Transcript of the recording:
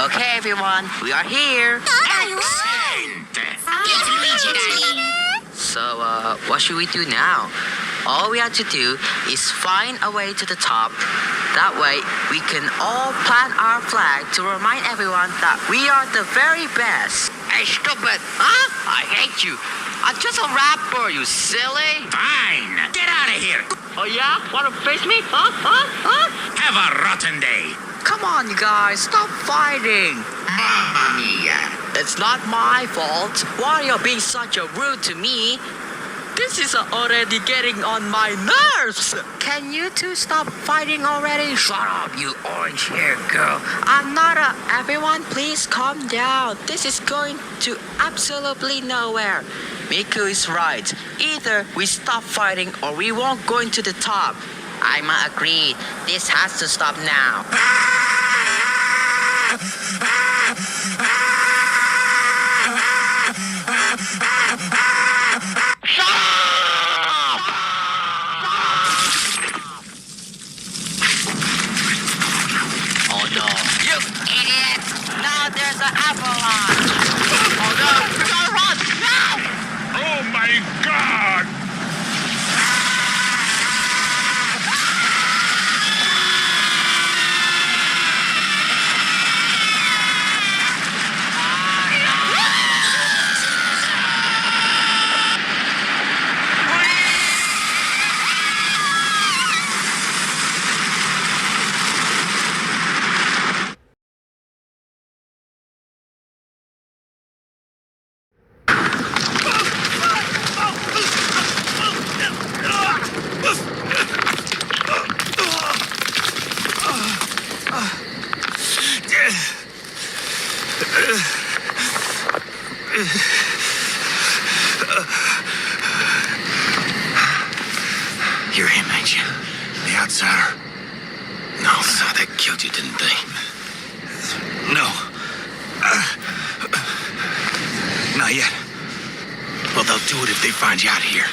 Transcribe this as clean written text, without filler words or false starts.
Okay, everyone, we are here. So, what should we do now? All we have to do is find a way to the top. That way, we can all plant our flag to remind everyone that we are the very best. Hey, stupid! Huh? I hate you. I'm just a rapper, you silly. Fine. Get out of here. Oh yeah? Wanna face me? Huh? Have a rotten day. Come on, you guys, stop fighting. Mamma mia. It's not my fault. Wario being such a rude to me. This is already getting on my nerves. Can you two stop fighting already? Shut up, you orange-haired girl. I'm not everyone, please calm down. This is going to absolutely nowhere. Miku is right. Either we stop fighting or we won't go into the top. I'm agreed. This has to stop now. Shut up! Oh no. You idiot! Now there's an avalanche! Oh no! We gotta run! No! Oh my God! You're him, ain't you? The outsider? No, so they killed you, didn't they? No. Not yet. Well, they'll do it if they find you out here.